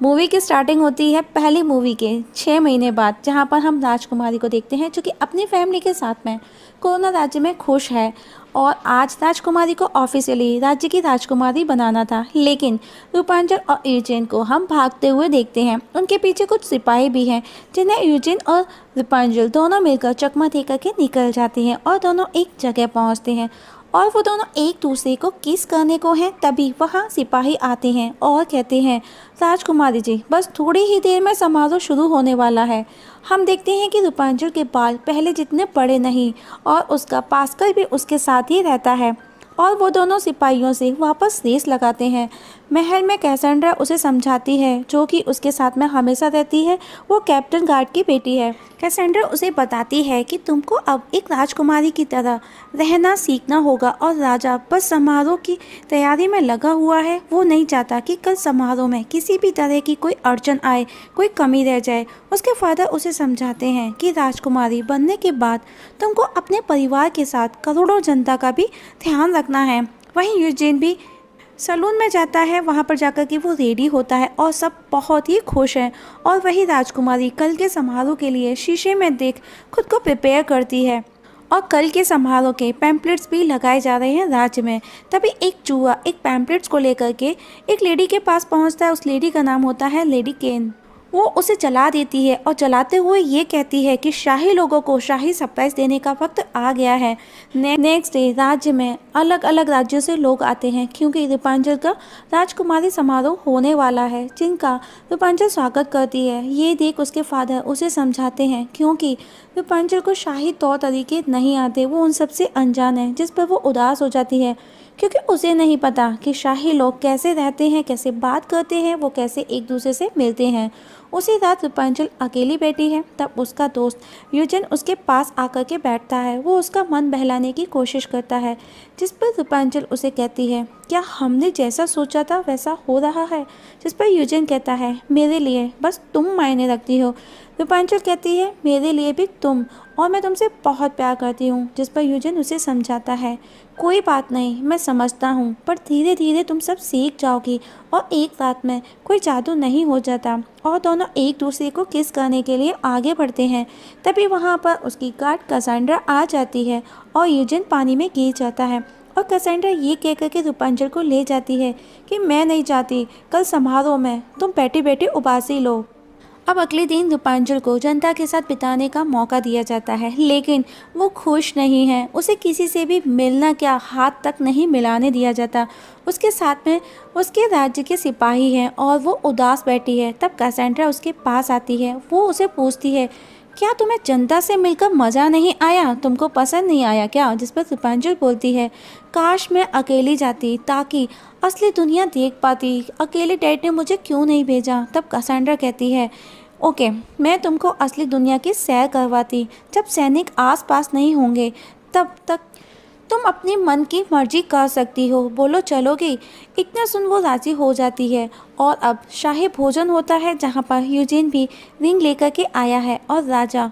Movie की starting होती है पहली मूवी के 6 महीने बाद, जहां पर हम राजकुमारी को देखते हैं जो कि अपनी फैमिली के साथ में कोरोना राज्य में खुश है। और आज राजकुमारी को ऑफिशियली राज्य की राजकुमारी बनाना था, लेकिन रूपांचल और यूजेन को हम भागते हुए देखते हैं। उनके पीछे कुछ सिपाही भी हैं जिन्हें यूजेन और रूपांचल दोनों मिलकर चकमा दे करके निकल जाते हैं और दोनों एक जगह पहुंचते हैं और वो दोनों एक दूसरे को किस करने को हैं। तभी वहाँ सिपाही आते हैं और कहते हैं, राजकुमारी जी बस थोड़ी ही देर में समारोह शुरू होने वाला है। हम देखते हैं कि रूपांचल के बाल पहले जितने बड़े नहीं और उसका पास्कल भी उसके साथ ही रहता है और वो दोनों सिपाहियों से वापस रेस लगाते हैं। महल में कैसेंड्रा उसे समझाती है, जो कि उसके साथ में हमेशा रहती है, वो कैप्टन गार्ड की बेटी है। कैसेंड्रा उसे बताती है कि तुमको अब एक राजकुमारी की तरह रहना सीखना होगा और राजा बस समारोह की तैयारी में लगा हुआ है। वो नहीं चाहता कि कल समारोह में किसी भी तरह की कोई अड़चन आए, कोई कमी रह जाए। उसके फादर उसे समझाते हैं कि राजकुमारी बनने के बाद तुमको अपने परिवार के साथ करोड़ों जनता का भी ध्यान रखना है। वहीं यूजेन भी सलून में जाता है, वहाँ पर जाकर के वो रेडी होता है और सब बहुत ही खुश हैं। और वही राजकुमारी कल के समारोह के लिए शीशे में देख खुद को प्रिपेयर करती है और कल के समारोह के पैम्पलेट्स भी लगाए जा रहे हैं राज्य में। तभी एक चूहा एक पैम्पलेट्स को लेकर के एक लेडी के पास पहुँचता है। उस लेडी का नाम होता है लेडी केन। वो उसे जला देती है और जलाते हुए ये कहती है कि शाही लोगों को शाही सरप्राइज देने का वक्त आ गया है। नेक्स्ट डे राज्य में अलग अलग राज्यों से लोग आते हैं, क्योंकि रूपांचल का राजकुमारी समारोह होने वाला है, जिनका रूपांचल स्वागत करती है। ये देख उसके फादर उसे समझाते हैं, क्योंकि रूपांचल को शाही तौर तरीके नहीं आते, वो उन सबसे अनजान है, जिस पर वो उदास हो जाती है, क्योंकि उसे नहीं पता कि शाही लोग कैसे रहते हैं, कैसे बात करते हैं, वो कैसे एक दूसरे से मिलते हैं। उसी रात रूपांचल अकेली बैठी है, तब उसका दोस्त यूजन उसके पास आकर के बैठता है। वो उसका मन बहलाने की कोशिश करता है, जिस पर रूपांचल उसे कहती है, क्या हमने जैसा सोचा था वैसा हो रहा है? जिस पर यूजन कहता है, मेरे लिए बस तुम मायने रखती हो। रूपांचल कहती है, मेरे लिए भी तुम, और मैं तुमसे बहुत प्यार करती हूँ। जिस पर यूजन उसे समझाता है, कोई बात नहीं, मैं समझता हूँ, पर धीरे धीरे तुम सब सीख जाओगी और एक रात में कोई जादू नहीं हो जाता। और दोनों एक दूसरे को किस करने के लिए आगे बढ़ते हैं। तभी वहाँ पर उसकी गार्ड कैसेंड्रा आ जाती है और यूजन पानी में गिर जाता है और कैसेंड्रा ये कह कर के रूपांचल को ले जाती है कि मैं नहीं चाहती कल समारोह में तुम बैठे बैठे उबासी लो। अब अगले दिन रूपांचल को जनता के साथ बिताने का मौका दिया जाता है, लेकिन वो खुश नहीं है। उसे किसी से भी मिलना क्या, हाथ तक नहीं मिलाने दिया जाता। उसके साथ में उसके राज्य के सिपाही हैं और वो उदास बैठी है। तब कैसेंड्रा उसके पास आती है। वो उसे पूछती है, क्या तुम्हें जनता से मिलकर मज़ा नहीं आया, तुमको पसंद नहीं आया क्या? जिस पर रूपांचल बोलती है, काश मैं अकेली जाती ताकि असली दुनिया देख पाती, अकेले डैड ने मुझे क्यों नहीं भेजा? तब कैसेंड्रा कहती है, ओके, मैं तुमको असली दुनिया की सैर करवाती, जब सैनिक आसपास नहीं होंगे तब तक तुम अपनी मन की मर्जी कर सकती हो, बोलो चलोगी? इतना सुन वो राजी हो जाती है और अब शाही भोजन होता है, जहाँ पर यूजेन भी रिंग लेकर के आया है और राजा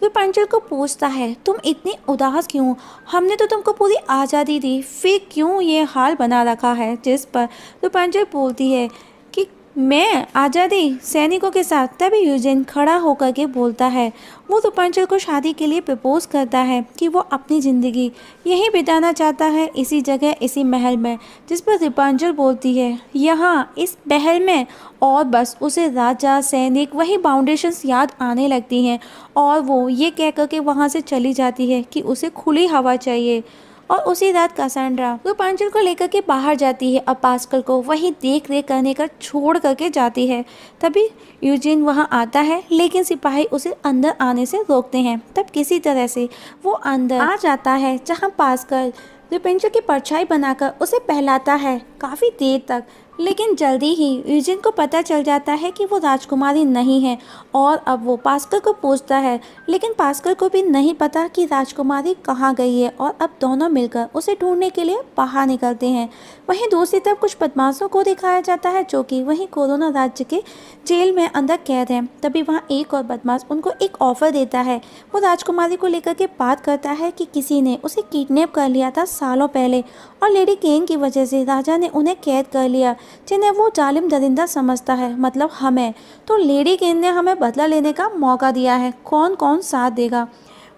रूपांचल को पूछता है, तुम इतनी उदास क्यों? हमने तो तुमको पूरी आज़ादी दी, फिर क्यों ये हाल बना रखा है? जिस पर रूपांचल बोलती है कि मैं आज़ादी सैनिकों के साथ। तभी यूजेन खड़ा होकर के बोलता है, वो रूपांचल को शादी के लिए प्रपोज करता है कि वो अपनी ज़िंदगी यहीं बिताना चाहता है, इसी जगह, इसी महल में। जिस पर रूपांचल बोलती है, यहाँ इस महल में, और बस उसे राजा, सैनिक, वही बाउंडेशंस याद आने लगती हैं और वो ये कह कर के वहाँ से चली जाती है कि उसे खुली हवा चाहिए। और उसी रात कैसेंड्रा रूपांचल को लेकर के बाहर जाती है और पास्कल को वहीं देख रेख करने का छोड़ करके जाती है। तभी यूजिन वहां आता है, लेकिन सिपाही उसे अंदर आने से रोकते हैं। तब किसी तरह से वो अंदर आ जाता है, जहां पास्कल रूपांचल की परछाई बनाकर उसे पहलाता है काफ़ी देर तक। लेकिन जल्दी ही यूजिन को पता चल जाता है कि वो राजकुमारी नहीं है और अब वो पास्कल को पूछता है, लेकिन पास्कल को भी नहीं पता कि राजकुमारी कहाँ गई है। और अब दोनों मिलकर उसे ढूंढने के लिए बाहर निकलते हैं। वहीं दूसरी तरफ कुछ बदमाशों को दिखाया जाता है, जो कि वहीं कोरोना राज्य के जेल में अंदर कैद हैं। तभी वहाँ एक और बदमाश उनको एक ऑफर देता है। वो राजकुमारी को लेकर के बात करता है कि किसी ने उसे किडनैप कर लिया था सालों पहले और लेडी केन की वजह से राजा ने उन्हें कैद कर लिया। जिन्हें वो जालिम दरिंदा समझता है, मतलब हमें। तो लेडी केन ने हमें बदला लेने का मौका दिया है, कौन कौन साथ देगा।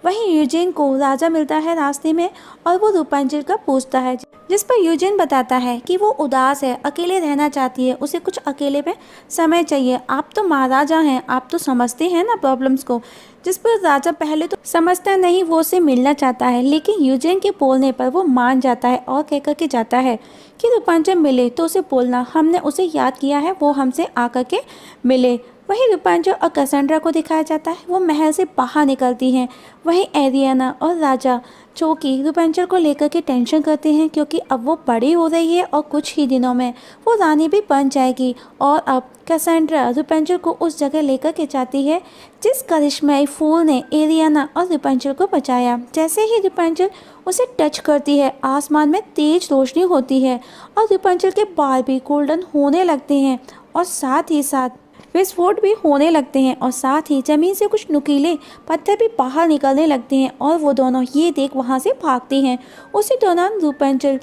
वहीं यूजिन को राजा मिलता है रास्ते में और वो रूपांजल का पूछता है, जिस पर यूजिन बताता है कि वो उदास है, अकेले रहना चाहती है, उसे कुछ अकेले में समय चाहिए। आप तो महाराजा हैं, आप तो समझते हैं ना प्रॉब्लम्स को। जिस पर राजा पहले तो समझता नहीं, वो उसे मिलना चाहता है, लेकिन यूजिन के बोलने पर वो मान जाता है और कह कर के जाता है कि रूपांजल मिले तो उसे बोलना हमने उसे याद किया है, वो हमसे आकर के मिले। वहीं रूपांजल और कैसेंड्रा को दिखाया जाता है, वो महल से बाहर निकलती हैं। वहीं एरियाना और राजा जो कि रूपांजल को लेकर के टेंशन करते हैं, क्योंकि अब वो बड़ी हो रही है और कुछ ही दिनों में वो रानी भी बन जाएगी। और अब कैसेंड्रा रूपांजल को उस जगह लेकर के जाती है जिस करिश्माई फूल ने एरियाना और रूपांजल को बचाया। जैसे ही रूपांजल उसे टच करती है, आसमान में तेज रोशनी होती है और रूपांजल के बाल भी गोल्डन होने लगते हैं और साथ ही साथ विस्फोट भी होने लगते हैं और साथ ही जमीन से कुछ नुकीले पत्थर भी बाहर निकलने लगते हैं और वो दोनों ये देख वहाँ से भागती हैं। उसी दौरान रूपांजल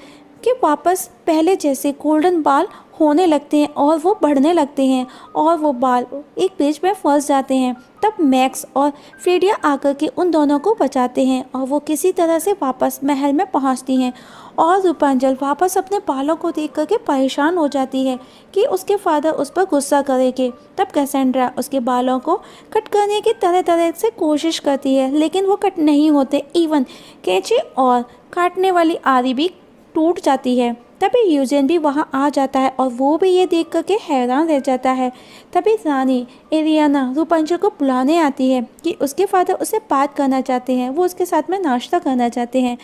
के वापस पहले जैसे गोल्डन बाल होने लगते हैं और वो बढ़ने लगते हैं और वो बाल एक पेज में फंस जाते हैं। तब मैक्स और फ्रीडिया आकर के उन दोनों को बचाते हैं और वो किसी तरह से वापस महल में पहुंचती हैं। और रूपांजल वापस अपने बालों को देख करके परेशान हो जाती है कि उसके फादर उस पर गुस्सा करेंगे। तब कैसेंड्रा उसके बालों को कट करने की तरह तरह से कोशिश करती है, लेकिन वो कट नहीं होते। इवन कैंची और काटने वाली आरी भी टूट जाती है। तभी यूजिन भी वहाँ आ जाता है और वो भी ये देख करके हैरान रह जाता है। तभी रानी एरियाना रूपांजल को बुलाने आती है कि उसके फादर उससे बात करना चाहते हैं, वो उसके साथ में नाश्ता करना चाहते हैं।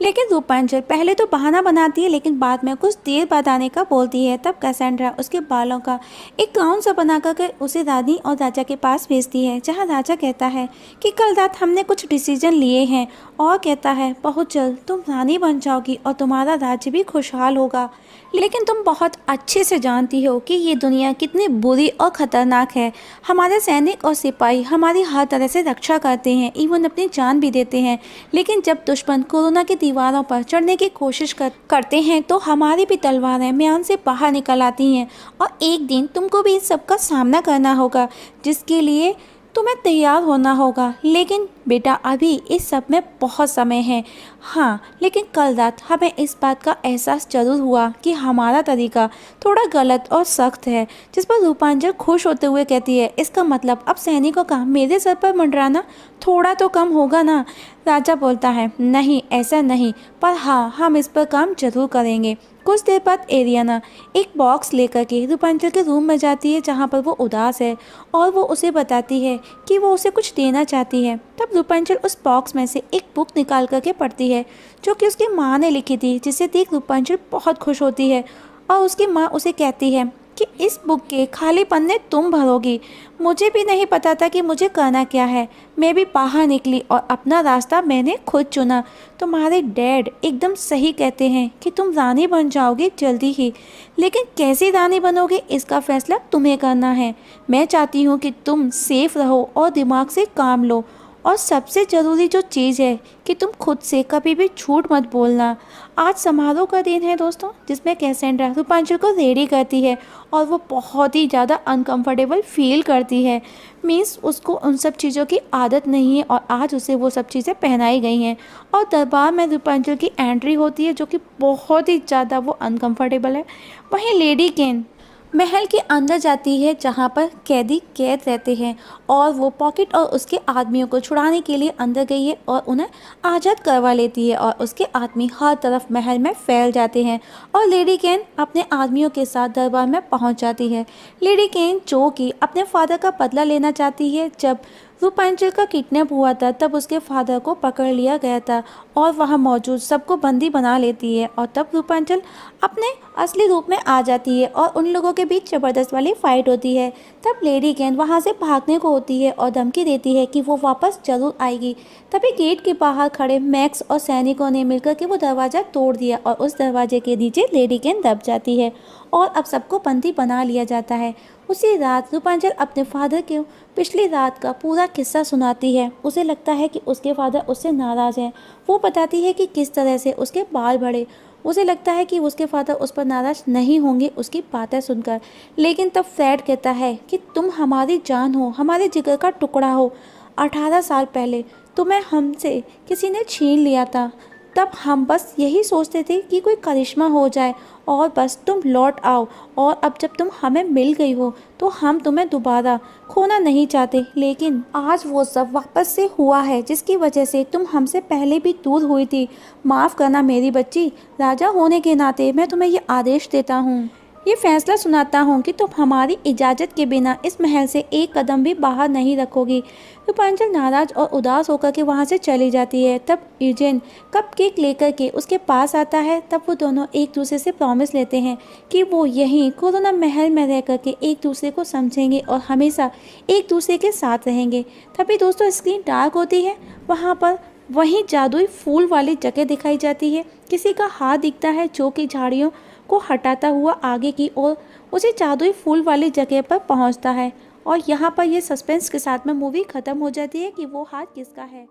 लेकिन रूपांजल पहले तो बहाना बनाती है, लेकिन बाद में कुछ देर बाद आने का बोलती है। तब कैसेंड्रा उसके बालों का एक गाउन सा बना कर उसे रानी और राजा के पास भेजती है, जहाँ राजा कहता है कि कल रात हमने कुछ डिसीजन लिए हैं और कहता है बहुत जल्द तुम रानी बन जाओगी और तुम्हारा राज्य भी खुशहाल होगा। लेकिन तुम बहुत अच्छे से जानती हो कि ये दुनिया कितनी बुरी और ख़तरनाक है। हमारे सैनिक और सिपाही हमारी हर तरह से रक्षा करते हैं, इवन अपनी जान भी देते हैं। लेकिन जब दुश्मन कोरोना की दीवारों पर चढ़ने की कोशिश करते हैं तो हमारी भी तलवारें म्यान से बाहर निकल आती हैं और एक दिन तुमको भी इस सब का सामना करना होगा, जिसके लिए तुम्हें तैयार होना होगा। लेकिन बेटा अभी इस सब में बहुत समय है। हाँ, लेकिन कल रात हमें इस बात का एहसास जरूर हुआ कि हमारा तरीका थोड़ा गलत और सख्त है। जिस पर रूपांजल खुश होते हुए कहती है इसका मतलब अब सैनिकों का मेरे सर पर मंडराना थोड़ा तो कम होगा ना। राजा बोलता है नहीं ऐसा नहीं, पर हाँ हम इस पर काम जरूर करेंगे। कुछ देर बाद एरियाना एक बॉक्स लेकर के रूपांजल के रूम में जाती है, जहाँ पर वो उदास है और वो उसे बताती है कि वो उसे कुछ देना चाहती है। तब रूपांजल उस बॉक्स में से एक बुक निकाल करके पढ़ती है जो कि उसकी माँ ने लिखी थी, जिसे देख रूपांजल बहुत खुश होती है और उसकी माँ उसे कहती है कि इस बुक के खाली पन्ने तुम भरोगी। मुझे भी नहीं पता था कि मुझे करना क्या है, मैं भी बाहर निकली और अपना रास्ता मैंने खुद चुना। तुम्हारे डैड एकदम सही कहते हैं कि तुम रानी बन जाओगी जल्दी ही, लेकिन कैसी रानी बनोगे इसका फैसला तुम्हें करना है। मैं चाहती हूँ कि तुम सेफ रहो और दिमाग से काम लो, और सबसे ज़रूरी जो चीज़ है कि तुम खुद से कभी भी झूठ मत बोलना। आज समारोह का दिन है दोस्तों, जिसमें कैसेंड्रा रूपांजल को रेडी करती है और वो बहुत ही ज़्यादा अनकंफर्टेबल फील करती है। मीन्स उसको उन सब चीज़ों की आदत नहीं है और आज उसे वो सब चीज़ें पहनाई गई हैं। और दरबार में रूपांजल की एंट्री होती है जो कि बहुत ही ज़्यादा वो अनकंफर्टेबल है। वहीं लेडी केन महल के अंदर जाती है, जहाँ पर कैदी कैद रहते हैं, और वो पॉकेट और उसके आदमियों को छुड़ाने के लिए अंदर गई है और उन्हें आज़ाद करवा लेती है। और उसके आदमी हर तरफ महल में फैल जाते हैं और लेडी केन अपने आदमियों के साथ दरबार में पहुंच जाती है। लेडी केन जो कि अपने फादर का बदला लेना चाहती है, जब रूपांजल का किडनैप हुआ था तब उसके फादर को पकड़ लिया गया था और वहाँ मौजूद सबको बंदी बना लेती है। और तब रूपांजल अपने असली रूप में आ जाती है और उन लोगों के बीच ज़बरदस्त वाली फाइट होती है। तब लेडी केन वहाँ से भागने को होती है और धमकी देती है कि वो वापस जरूर आएगी। तभी गेट के बाहर खड़े मैक्स और सैनिकों ने मिलकर के वो दरवाज़ा तोड़ दिया और उस दरवाजे के नीचे लेडी केन दब जाती है और अब सबको बंदी बना लिया जाता है। उसी रात रूपांजल अपने फादर को पिछली रात का पूरा किस्सा सुनाती है। उसे लगता है कि उसके फादर उससे नाराज़ हैं। वो बताती है कि किस तरह से उसके बाल बढ़े उसे लगता है कि उसके फादर उस पर नाराज़ नहीं होंगे उसकी बातें सुनकर। लेकिन तब फ्रेड कहता है कि तुम हमारी जान हो, हमारे जिगर का टुकड़ा हो। 18 साल पहले तुम्हें हमसे किसी ने छीन लिया था। तब हम बस यही सोचते थे कि कोई करिश्मा हो जाए और बस तुम लौट आओ। और अब जब तुम हमें मिल गई हो तो हम तुम्हें दोबारा खोना नहीं चाहते। लेकिन आज वो सब वापस से हुआ है जिसकी वजह से तुम हमसे पहले भी दूर हुई थी। माफ़ करना मेरी बच्ची, राजा होने के नाते मैं तुम्हें ये आदेश देता हूँ, ये फैसला सुनाता हूँ कि तुम हमारी इजाज़त के बिना इस महल से एक कदम भी बाहर नहीं रखोगी। रूपांचल नाराज और उदास होकर के वहाँ से चली जाती है। तब यूजेन कप केक लेकर के उसके पास आता है। तब वो दोनों एक दूसरे से प्रॉमिस लेते हैं कि वो यहीं कोरोना महल में रह करके एक दूसरे को समझेंगे और हमेशा एक दूसरे के साथ रहेंगे। तभी दोस्तों स्क्रीन डार्क होती है। वहाँ पर वहीं जादुई फूल वाली जगह दिखाई जाती है। किसी का हाथ दिखता है जो कि झाड़ियों को हटाता हुआ आगे की ओर उसी जादुई फूल वाली जगह पर पहुंचता है। और यहाँ पर ये सस्पेंस के साथ में मूवी ख़त्म हो जाती है कि वो हाथ किसका है।